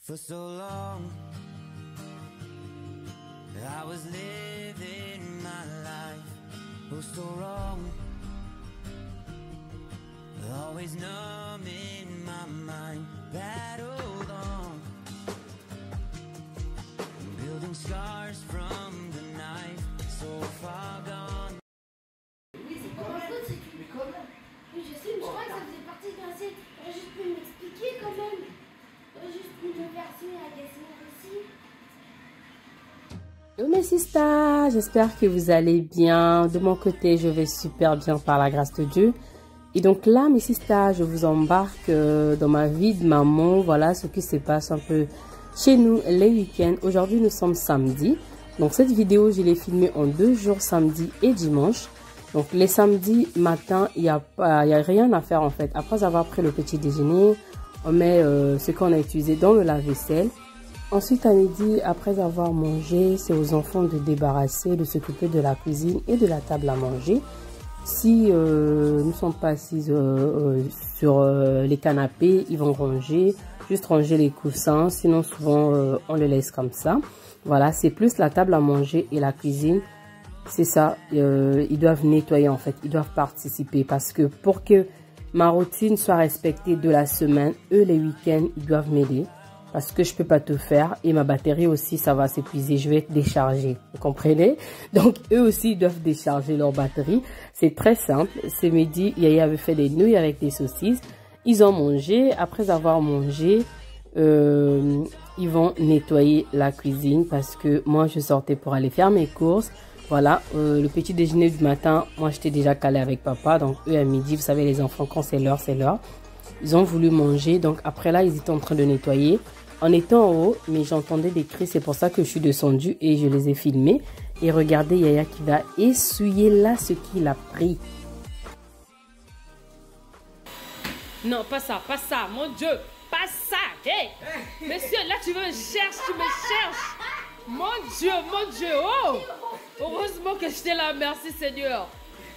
For so long, I was living my life, oh so wrong, always numb in my mind, battled on, building scars from the knife, so far gone. Oui, c'est pas ma faute, c'est que... Oui, je sais, mais je crois que ça faisait partie d'un set. J'aurais juste pu m'expliquer quand même. J'aurais juste pu me verser à dessiner aussi. Hello mes sisters, j'espère que vous allez bien. De mon côté, je vais super bien par la grâce de Dieu. Et donc là, mes sisters, je vous embarque dans ma vie de maman. Voilà ce qui se passe un peu chez nous les week-ends. Aujourd'hui, nous sommes samedi. Donc cette vidéo, je l'ai filmée en 2 jours, samedi et dimanche. Donc les samedis matin, il y a rien à faire en fait. Après avoir pris le petit déjeuner, on met ce qu'on a utilisé dans le lave-vaisselle. Ensuite, à midi, après avoir mangé, c'est aux enfants de débarrasser, de s'occuper de la cuisine et de la table à manger. Si nous ne sommes pas assis sur les canapés, ils vont ranger, juste ranger les coussins. Sinon, souvent, on les laisse comme ça. Voilà, c'est plus la table à manger et la cuisine. C'est ça, ils doivent nettoyer en fait, ils doivent participer. Parce que pour que ma routine soit respectée de la semaine, eux, les week-ends, ils doivent m'aider. Parce que je peux pas tout faire et ma batterie aussi, ça va s'épuiser. Je vais être déchargée, vous comprenez? Donc, eux aussi, ils doivent décharger leur batterie. C'est très simple. Ce midi, Yaya avait fait des nouilles avec des saucisses. Ils ont mangé. Après avoir mangé, ils vont nettoyer la cuisine parce que moi, je sortais pour aller faire mes courses. Voilà, le petit déjeuner du matin, moi, j'étais déjà calée avec papa. Donc, eux, à midi, vous savez, les enfants, quand c'est l'heure, c'est l'heure. Ils ont voulu manger. Donc, après là, ils étaient en train de nettoyer. En étant en haut, mais j'entendais des cris, c'est pour ça que je suis descendue et je les ai filmés. Et regardez Yaya qui va essuyer là ce qu'il a pris. Non, pas ça, mon Dieu, pas ça. Hey, monsieur, là tu me cherches, Mon Dieu, oh. Heureusement que j'étais là, merci Seigneur.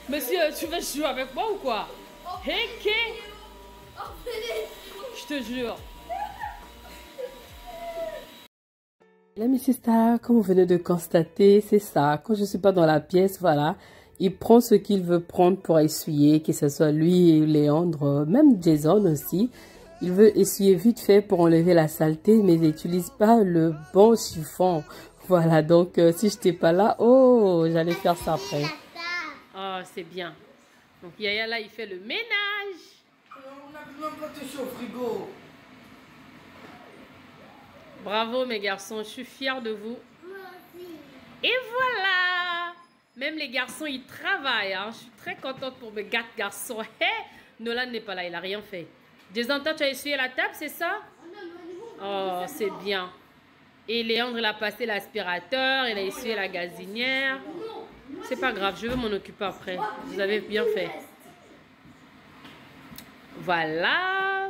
Monsieur, tu veux jouer avec moi ou quoi? Hey, je te jure. Là, mes sisters, comme vous venez de constater, c'est ça. Quand je suis pas dans la pièce, voilà, il prend ce qu'il veut prendre pour essuyer, que ce soit lui et Léandre, même Jason aussi. Il veut essuyer vite fait pour enlever la saleté, mais il n'utilise pas le bon chiffon. Voilà, donc si je n'étais pas là, oh, j'allais faire ça après. Oh, c'est bien. Donc Yaya là, il fait le ménage. On n'a même pas touché au frigo. Bravo mes garçons, je suis fière de vous. Et voilà. Même les garçons, ils travaillent. Hein. Je suis très contente pour mes 4 garçons. Hey, Nolan n'est pas là, il n'a rien fait. Jason, toi, tu as essuyé la table, c'est ça? Oh, c'est bien. Et Léandre, il a passé l'aspirateur, il a essuyé la gazinière. C'est pas grave, je vais m'en occuper après. Vous avez bien fait. Voilà.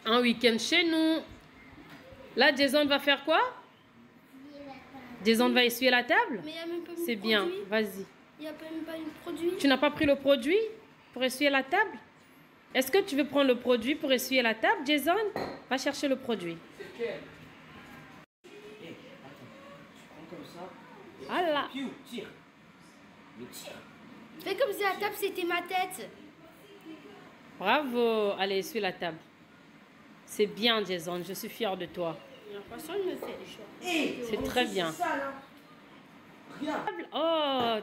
Un week-end chez nous. Là, Jason va faire quoi? Jason va essuyer la table? C'est bien, vas-y. Il n'y a même pas un produit. Tu n'as pas pris le produit pour essuyer la table? Est-ce que tu veux prendre le produit pour essuyer la table, Jason? Va chercher le produit. C'est quel? Hé, attends. Tu prends comme ça. Voilà. Piou, tire. Mais tire. Fais comme si la table c'était ma tête. Bravo. Allez, essuie la table. C'est bien, Jason. Je suis fière de toi. J'ai l'impression de me faire des choses. C'est très bien. Regarde. Oh,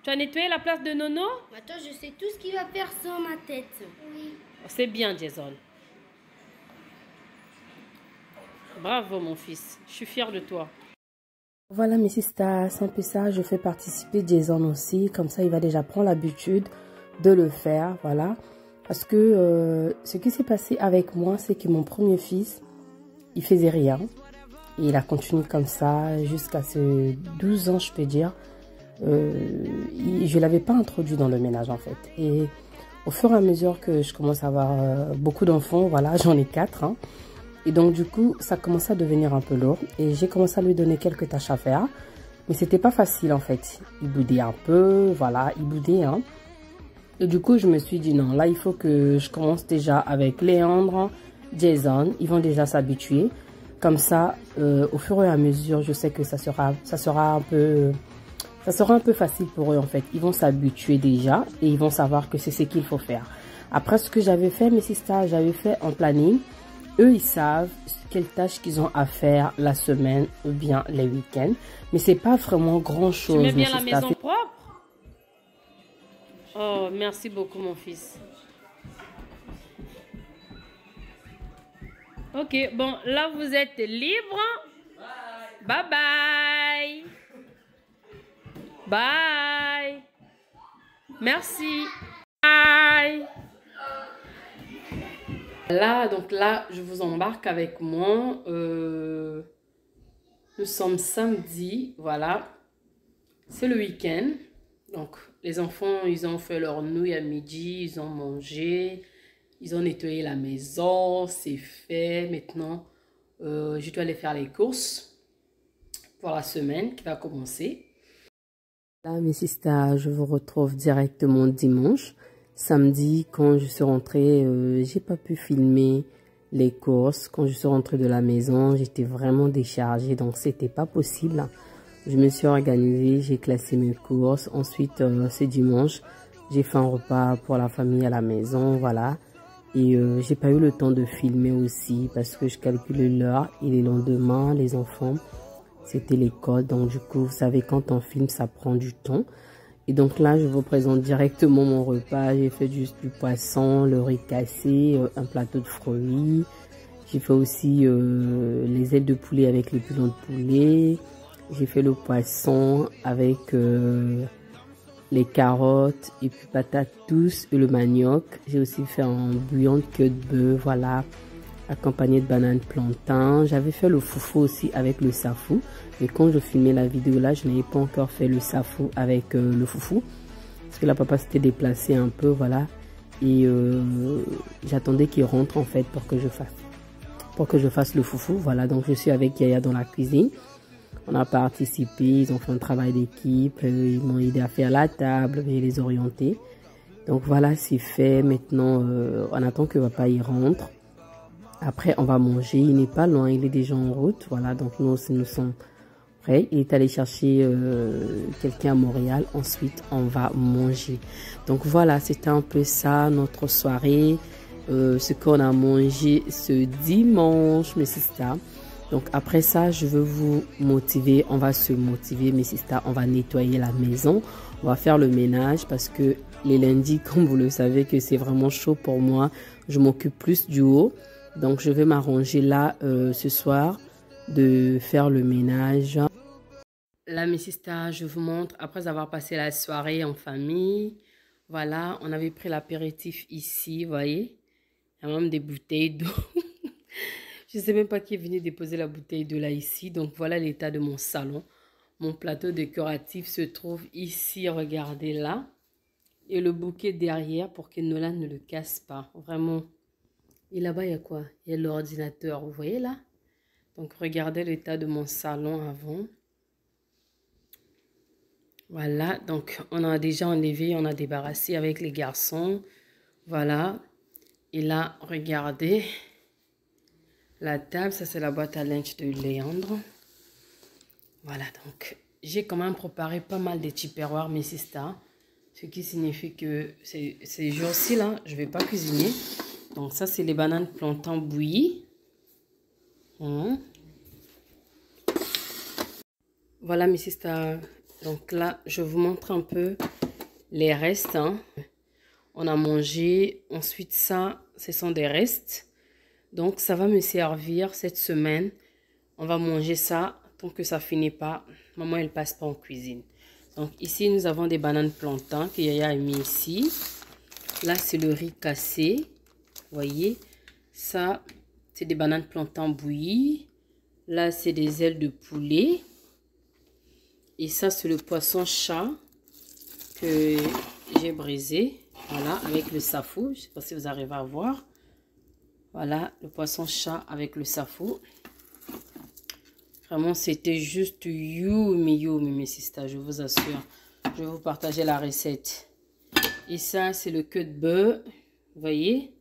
tu as nettoyé la place de Nono? Attends, je sais tout ce qu'il va faire sur ma tête. Oui. C'est bien, Jason. Bravo, mon fils. Je suis fière de toi. Voilà mes sisters, c'est un peu ça. Je fais participer Jason aussi. Comme ça, il va déjà prendre l'habitude de le faire. Voilà. Parce que ce qui s'est passé avec moi, c'est que mon premier fils, il faisait rien. Et il a continué comme ça jusqu'à ses 12 ans, je peux dire. Je ne l'avais pas introduit dans le ménage en fait. Et au fur et à mesure que je commence à avoir beaucoup d'enfants, voilà, j'en ai 4. Hein, et donc du coup, ça commençait à devenir un peu lourd. Et j'ai commencé à lui donner quelques tâches à faire. Mais c'était pas facile en fait. Il boudait un peu, voilà, il boudait. Hein. Et du coup, je me suis dit non, là, il faut que je commence déjà avec Léandre, Jason. Ils vont déjà s'habituer. Comme ça, au fur et à mesure, je sais que ça sera un peu facile pour eux en fait. Ils vont s'habituer déjà et ils vont savoir que c'est ce qu'il faut faire. Après ce que j'avais fait, mes sisters, j'avais fait en planning. Eux, ils savent quelles tâches qu'ils ont à faire la semaine ou bien les week-ends. Mais c'est pas vraiment grand chose. Tu mets bien la maison propre? Oh, merci beaucoup mon fils. Ok, bon, là vous êtes libre. Bye bye. Bye. Merci. Bye. Là, donc là, je vous embarque avec moi. Nous sommes samedi, voilà. C'est le week-end. Donc, les enfants, ils ont fait leur nouille à midi, ils ont mangé, ils ont nettoyé la maison, c'est fait. Maintenant, je dois aller faire les courses pour la semaine qui va commencer. Là, mes sisters, je vous retrouve directement dimanche. Samedi, quand je suis rentrée, j'ai pas pu filmer les courses. Quand je suis rentrée de la maison, j'étais vraiment déchargée, donc c'était pas possible. Je me suis organisée, j'ai classé mes courses. Ensuite, c'est dimanche, j'ai fait un repas pour la famille à la maison, voilà. Et j'ai pas eu le temps de filmer aussi parce que je calcule l'heure et les lendemains, les enfants, c'était l'école. Donc du coup, vous savez, quand on filme, ça prend du temps. Et donc là, je vous présente directement mon repas. J'ai fait juste du poisson, le riz cassé, un plateau de fruits. J'ai fait aussi les ailes de poulet avec les pilons de poulet. J'ai fait le poisson avec les carottes et puis patates douces et le manioc. J'ai aussi fait un bouillon de queue de bœuf, voilà, accompagné de bananes plantain. J'avais fait le foufou aussi avec le safou. Mais quand je filmais la vidéo là, je n'avais pas encore fait le safou avec le foufou. Parce que la papa s'était déplacé un peu, voilà. Et j'attendais qu'il rentre en fait pour que je fasse le foufou. Voilà, donc je suis avec Yaya dans la cuisine. On a participé, ils ont fait un travail d'équipe. Ils m'ont aidé à faire la table, et les orienter. Donc voilà, c'est fait. Maintenant, on attend que papa y rentre. Après, on va manger. Il n'est pas loin, il est déjà en route. Voilà, donc nous sommes prêts. Il est allé chercher quelqu'un à Montréal. Ensuite, on va manger. Donc voilà, c'était un peu ça, notre soirée. Ce qu'on a mangé ce dimanche, mes sisters. Donc après ça, je veux vous motiver. On va se motiver, mes sisters. On va nettoyer la maison. On va faire le ménage parce que les lundis, comme vous le savez, que c'est vraiment chaud pour moi. Je m'occupe plus du haut. Donc, je vais m'arranger là ce soir de faire le ménage. Là, mes sisters, je vous montre, après avoir passé la soirée en famille, voilà, on avait pris l'apéritif ici, vous voyez. Il y a même des bouteilles d'eau. Je ne sais même pas qui est venu déposer la bouteille d'eau là ici. Donc, voilà l'état de mon salon. Mon plateau décoratif se trouve ici, regardez là. Et le bouquet derrière pour que Nolan ne le casse pas. Vraiment. Et là-bas, il y a quoi? Il y a l'ordinateur, vous voyez là? Donc, regardez l'état de mon salon avant. Voilà, donc on a déjà enlevé, on a débarrassé avec les garçons. Voilà. Et là, regardez. La table, ça c'est la boîte à linge de Léandre. Voilà, donc j'ai quand même préparé pas mal de tupperwares, mes sisters. Ce qui signifie que ces jours-ci là, je ne vais pas cuisiner. Donc ça, c'est les bananes plantain bouillies. Voilà, mes sisters. Donc là, je vous montre un peu les restes. On a mangé. Ensuite, ça, ce sont des restes. Donc, ça va me servir cette semaine. On va manger ça tant que ça finit pas. Maman, elle passe pas en cuisine. Donc, ici, nous avons des bananes plantain que Yaya a mis ici. Là, c'est le riz cassé. Vous voyez, ça, c'est des bananes plantain bouillies. Là, c'est des ailes de poulet. Et ça, c'est le poisson chat que j'ai brisé. Voilà, avec le safou. Je ne sais pas si vous arrivez à voir. Voilà, le poisson chat avec le safou. Vraiment, c'était juste yummy, mes sisters, je vous assure. Je vais vous partager la recette. Et ça, c'est le queue de bœuf. Vous voyez?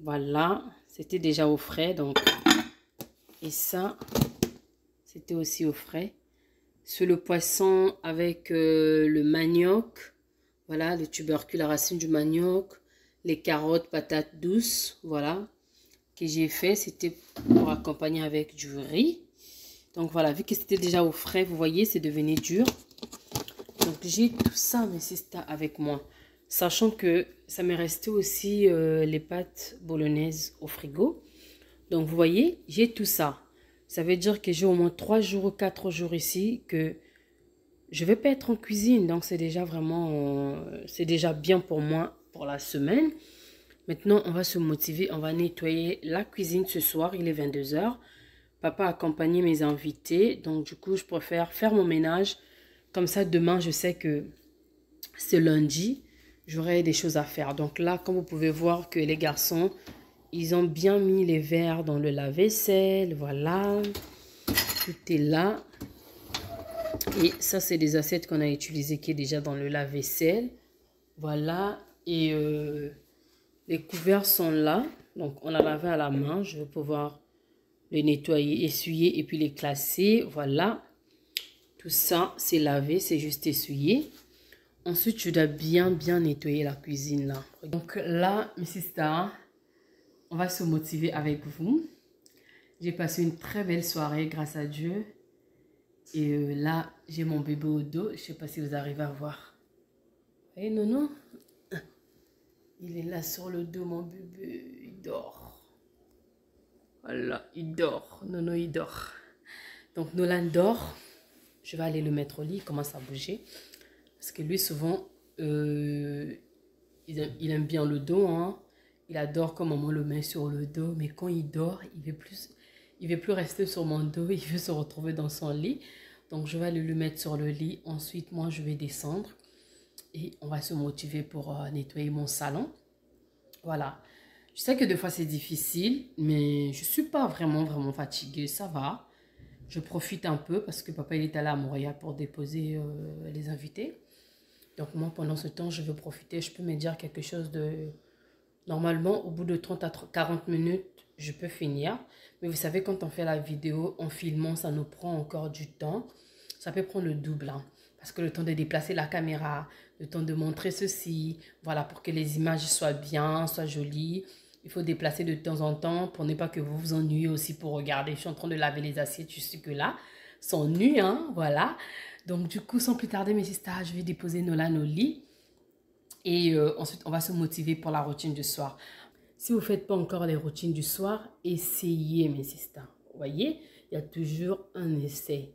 Voilà, c'était déjà au frais, donc Et ça, c'était aussi au frais. Sur le poisson avec le manioc. Voilà, le tubercule, la racine du manioc. Les carottes, patates douces. Voilà. Que j'ai fait, c'était pour accompagner avec du riz. Donc voilà, vu que c'était déjà au frais, vous voyez, c'est devenu dur. Donc j'ai tout ça, mes sisters, avec moi. Sachant que ça m'est resté aussi les pâtes bolognaises au frigo. Donc vous voyez, j'ai tout ça. Ça veut dire que j'ai au moins 3 jours ou 4 jours ici que je vais pas être en cuisine. Donc c'est déjà vraiment, c'est déjà bien pour moi pour la semaine. Maintenant, on va se motiver, on va nettoyer la cuisine ce soir, il est 22 h. Papa a accompagné mes invités, donc du coup, je préfère faire mon ménage. Comme ça, demain, je sais que c'est lundi, j'aurai des choses à faire. Donc là, comme vous pouvez voir que les garçons, ils ont bien mis les verres dans le lave-vaisselle, voilà. Tout est là. Et ça, c'est des assiettes qu'on a utilisées qui est déjà dans le lave-vaisselle. Voilà, et... les couverts sont là, donc on a lavé à la main. Je vais pouvoir les nettoyer, essuyer et puis les classer. Voilà, tout ça c'est lavé, c'est juste essuyé. Ensuite, je dois bien nettoyer la cuisine là. Donc là, mes sisters, on va se motiver avec vous. J'ai passé une très belle soirée grâce à Dieu. Et là, j'ai mon bébé au dos. Je ne sais pas si vous arrivez à voir. Et non. Il est là sur le dos, mon bébé. Il dort. Voilà, il dort. Nono, il dort. Donc, Nolan dort. Je vais aller le mettre au lit. Il commence à bouger. Parce que lui, souvent, il aime bien le dos. Hein. Il adore quand maman le met sur le dos. Mais quand il dort, il veut plus rester sur mon dos. Il veut se retrouver dans son lit. Donc, je vais aller le mettre sur le lit. Ensuite, moi, je vais descendre. Et on va se motiver pour nettoyer mon salon. Voilà. Je sais que des fois c'est difficile, mais je ne suis pas vraiment fatiguée. Ça va. Je profite un peu parce que papa il est allé à Montréal pour déposer les invités. Donc moi pendant ce temps je veux profiter. Je peux me dire quelque chose de... Normalement au bout de 30 à 40 minutes je peux finir. Mais vous savez quand on fait la vidéo en filmant ça nous prend encore du temps. Ça peut prendre le double. Hein. Parce que le temps de déplacer la caméra, le temps de montrer ceci, voilà, pour que les images soient bien, soient jolies. Il faut déplacer de temps en temps pour ne pas que vous vous ennuyez aussi pour regarder. Je suis en train de laver les assiettes, je sais que là, sont nues, hein, voilà. Donc du coup, sans plus tarder, mes sisters, je vais déposer Nolan au lit. Et ensuite, on va se motiver pour la routine du soir. Si vous ne faites pas encore les routines du soir, essayez, mes sisters. Vous voyez, il y a toujours un essai.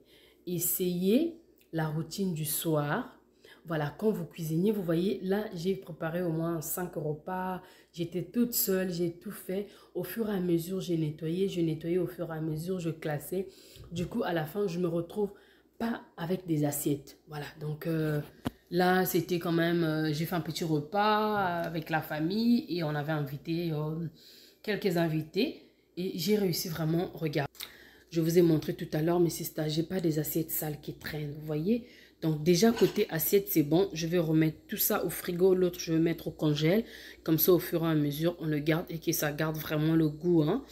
Essayez la routine du soir. Voilà, quand vous cuisinez, vous voyez, là, j'ai préparé au moins 5 repas. J'étais toute seule, j'ai tout fait. Au fur et à mesure, j'ai nettoyé au fur et à mesure, je classais. Du coup, à la fin, je me retrouve pas avec des assiettes. Voilà, donc là, c'était quand même... j'ai fait un petit repas avec la famille et on avait invité quelques invités. Et j'ai réussi vraiment, regarde. Je vous ai montré tout à l'heure, mais c'est ça, j'ai pas des assiettes sales qui traînent, vous voyez. Donc déjà, côté assiette, c'est bon. Je vais remettre tout ça au frigo. L'autre, je vais mettre au congèle. Comme ça, au fur et à mesure, on le garde et que ça garde vraiment le goût. Hein.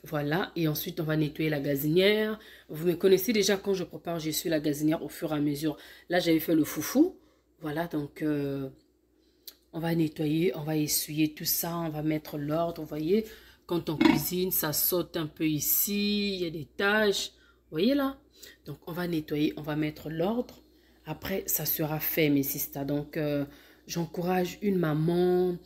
Voilà. Et ensuite, on va nettoyer la gazinière. Vous me connaissez déjà quand je prépare, j'essuie la gazinière au fur et à mesure. Là, j'avais fait le foufou. Voilà, donc on va nettoyer, on va essuyer tout ça. On va mettre l'ordre, vous voyez. Quand on cuisine, ça saute un peu ici. Il y a des taches. Vous voyez là? Donc, on va nettoyer, on va mettre l'ordre. Après, ça sera fait, mes sisters. Donc, j'encourage une maman.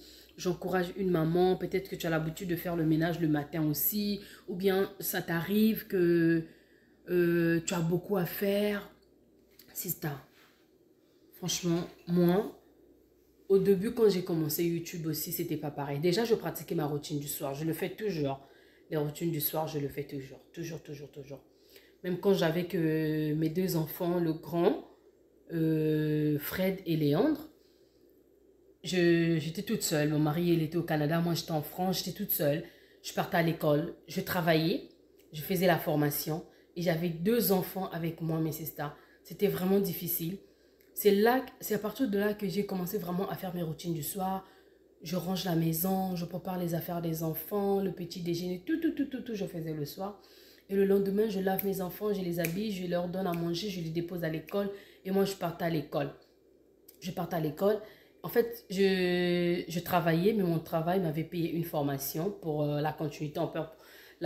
Peut-être que tu as l'habitude de faire le ménage le matin aussi. Ou bien, ça t'arrive que tu as beaucoup à faire. Sister, franchement, moi... Au début, quand j'ai commencé YouTube aussi, c'était pas pareil. Déjà, je pratiquais ma routine du soir. Je le fais toujours. Les routines du soir, je le fais toujours. Toujours. Même quand j'avais que mes 2 enfants, le grand, Fred et Léandre, j'étais toute seule. Mon mari, il était au Canada. Moi, j'étais en France. J'étais toute seule. Je partais à l'école. Je travaillais. Je faisais la formation. Et j'avais 2 enfants avec moi, mes sisters. C'était vraiment difficile. C'est à partir de là que j'ai commencé vraiment à faire mes routines du soir. Je range la maison, je prépare les affaires des enfants, le petit déjeuner, tout, je faisais le soir. Et le lendemain, je lave mes enfants, je les habille, je leur donne à manger, je les dépose à l'école. Et moi, je partais à l'école. Je partais à l'école. En fait, je travaillais, mais mon travail m'avait payé une formation pour la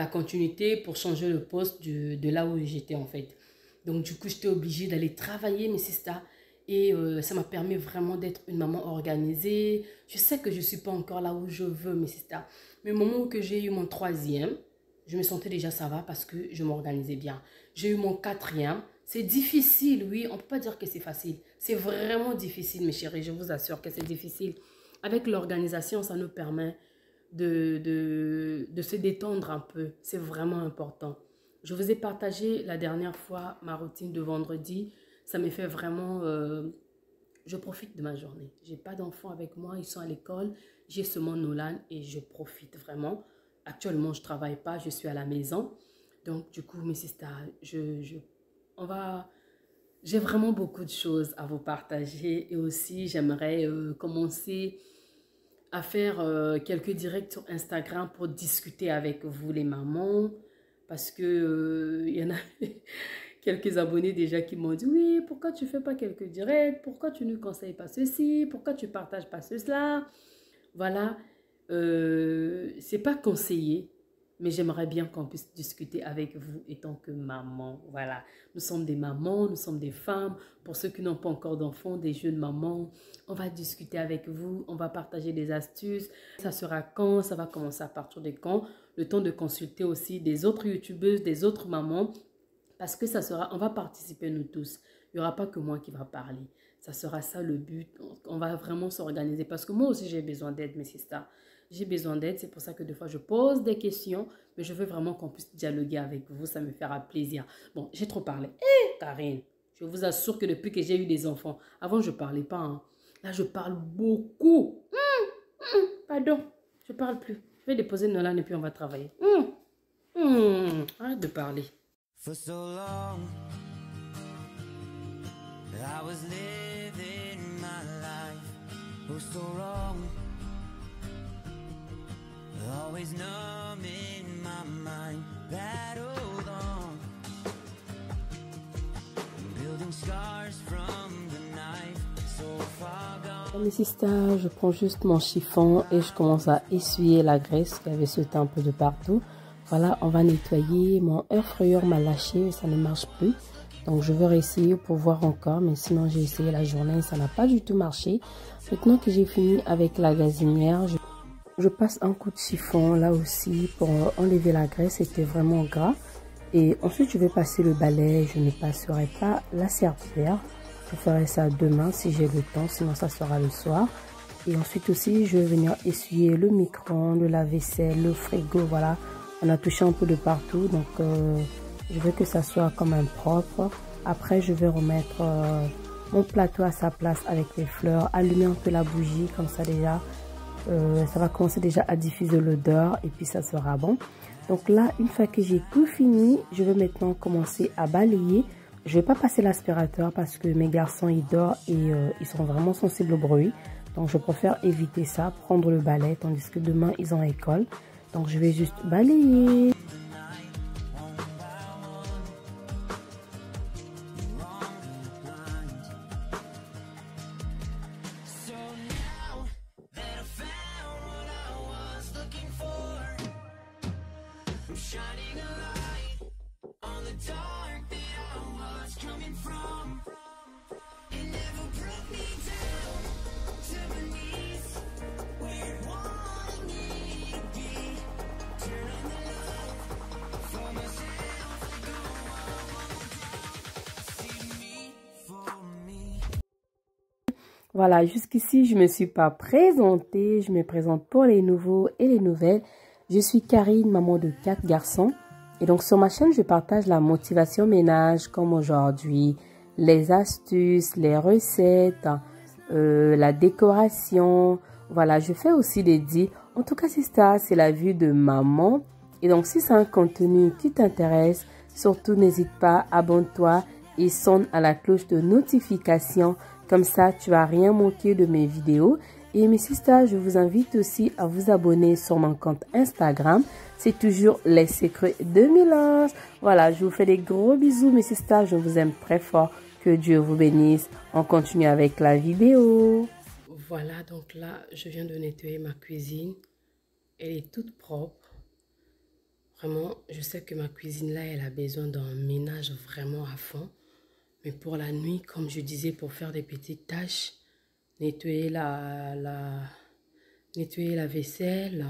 continuité, pour changer le poste de là où j'étais en fait. Donc du coup, j'étais obligée d'aller travailler, mais c'est ça. Et ça m'a permis vraiment d'être une maman organisée. Je sais que je ne suis pas encore là où je veux, mais c'est ça. Mais au moment où j'ai eu mon 3e, je me sentais déjà ça va parce que je m'organisais bien. J'ai eu mon 4e. C'est difficile, oui. On ne peut pas dire que c'est facile. C'est vraiment difficile, mes chéris. Je vous assure que c'est difficile. Avec l'organisation, ça nous permet de se détendre un peu. C'est vraiment important. Je vous ai partagé la dernière fois ma routine de vendredi. Ça me fait vraiment... je profite de ma journée. Je n'ai pas d'enfants avec moi. Ils sont à l'école. J'ai seulement Nolan et je profite vraiment. Actuellement, je ne travaille pas. Je suis à la maison. Donc, du coup, mes sisters, j'ai vraiment beaucoup de choses à vous partager. Et aussi, j'aimerais commencer à faire quelques directs sur Instagram pour discuter avec vous, les mamans. Parce que y en a quelques abonnés déjà qui m'ont dit « Oui, pourquoi tu ne fais pas quelques directs? Pourquoi tu ne conseilles pas ceci? Pourquoi tu ne partages pas cela ?» Voilà, c'est pas conseillé, mais j'aimerais bien qu'on puisse discuter avec vous étant que maman. Voilà, nous sommes des mamans, nous sommes des femmes. Pour ceux qui n'ont pas encore d'enfants, des jeunes mamans, on va discuter avec vous, on va partager des astuces. Ça sera quand? Ça va commencer à partir de quand? Le temps de consulter aussi des autres youtubeuses, des autres mamans, parce que ça sera, on va participer nous tous. Il n'y aura pas que moi qui va parler. Ça sera ça le but. On va vraiment s'organiser parce que moi aussi j'ai besoin d'aide, mes sisters. J'ai besoin d'aide, c'est pour ça que des fois je pose des questions, mais je veux vraiment qu'on puisse dialoguer avec vous, ça me fera plaisir. Bon, j'ai trop parlé. Karine, je vous assure que depuis que j'ai eu des enfants, avant je ne parlais pas. Hein. Là, je parle beaucoup. Pardon, je ne parle plus. Je vais déposer Nolan et puis on va travailler. Arrête de parler. For so long, I was living my life. Oh, so wrong. Always numb in my mind. That old on. Building scars from the knife. So far gone. Mes sisters, je prends juste mon chiffon et je commence à essuyer la graisse qui avait sauté un peu de partout. Voilà, on va nettoyer. Mon air fryer m'a lâché, ça ne marche plus. Donc, je vais réessayer pour voir encore. Mais sinon, j'ai essayé la journée, ça n'a pas du tout marché. Maintenant que j'ai fini avec la gazinière, je passe un coup de chiffon là aussi pour enlever la graisse. C'était vraiment gras. Et ensuite, je vais passer le balai. Je ne passerai pas la serpillière. Je ferai ça demain si j'ai le temps. Sinon, ça sera le soir. Et ensuite aussi, je vais venir essuyer le micro-ondes, la vaisselle, le frigo. Voilà. On a touché un peu de partout, donc je veux que ça soit quand même propre. Après, je vais remettre mon plateau à sa place avec les fleurs, allumer un peu la bougie, comme ça déjà, ça va commencer déjà à diffuser l'odeur et puis ça sera bon. Donc là, une fois que j'ai tout fini, je vais maintenant commencer à balayer. Je vais pas passer l'aspirateur parce que mes garçons, ils dorment et ils sont vraiment sensibles au bruit. Donc je préfère éviter ça, prendre le balai, tandis que demain, ils ont école. Donc, je vais juste balayer. Voilà, jusqu'ici, je ne me suis pas présentée. Je me présente pour les nouveaux et les nouvelles. Je suis Karine, maman de 4 garçons. Et donc, sur ma chaîne, je partage la motivation ménage comme aujourd'hui, les astuces, les recettes, la décoration. Voilà, je fais aussi des dits. En tout cas, c'est ça, c'est la vue de maman. Et donc, si c'est un contenu qui t'intéresse, surtout n'hésite pas, abonne-toi et sonne à la cloche de notification. Comme ça, tu vas rien manquer de mes vidéos. Et mes sisters, je vous invite aussi à vous abonner sur mon compte Instagram. C'est toujours les secrets de Milange. Voilà, je vous fais des gros bisous mes sisters. Je vous aime très fort. Que Dieu vous bénisse. On continue avec la vidéo. Voilà, donc là, je viens de nettoyer ma cuisine. Elle est toute propre. Vraiment, je sais que ma cuisine là, elle a besoin d'un ménage vraiment à fond. Mais pour la nuit, comme je disais, pour faire des petites tâches, nettoyer nettoyer la vaisselle,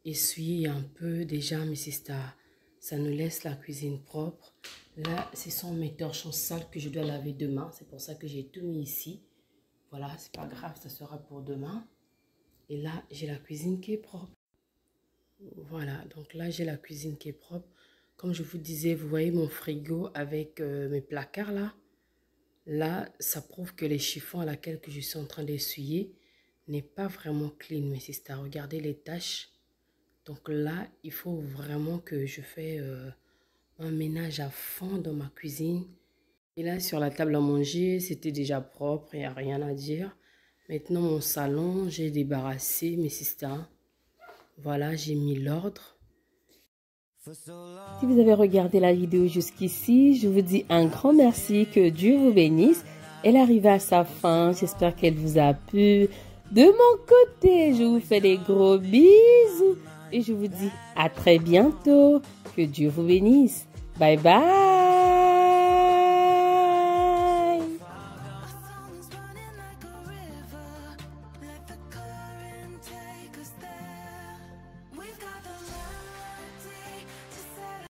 essuyer un peu déjà, mais ça nous laisse la cuisine propre. Là, ce sont mes torchons sales que je dois laver demain. C'est pour ça que j'ai tout mis ici. Voilà, c'est pas grave, ça sera pour demain. Et là, j'ai la cuisine qui est propre. Voilà, donc là, j'ai la cuisine qui est propre. Comme je vous disais, vous voyez mon frigo avec mes placards là. Là, ça prouve que les chiffons à laquelle que je suis en train d'essuyer n'est pas vraiment clean, mes sisters. Regardez les taches. Donc là, il faut vraiment que je fais un ménage à fond dans ma cuisine. Et là, sur la table à manger, c'était déjà propre, il n'y a rien à dire. Maintenant, mon salon, j'ai débarrassé, mes sisters. Voilà, j'ai mis l'ordre. Si vous avez regardé la vidéo jusqu'ici, je vous dis un grand merci, que Dieu vous bénisse. Elle arrive à sa fin, j'espère qu'elle vous a plu. De mon côté, je vous fais des gros bisous et je vous dis à très bientôt. Que Dieu vous bénisse. Bye bye.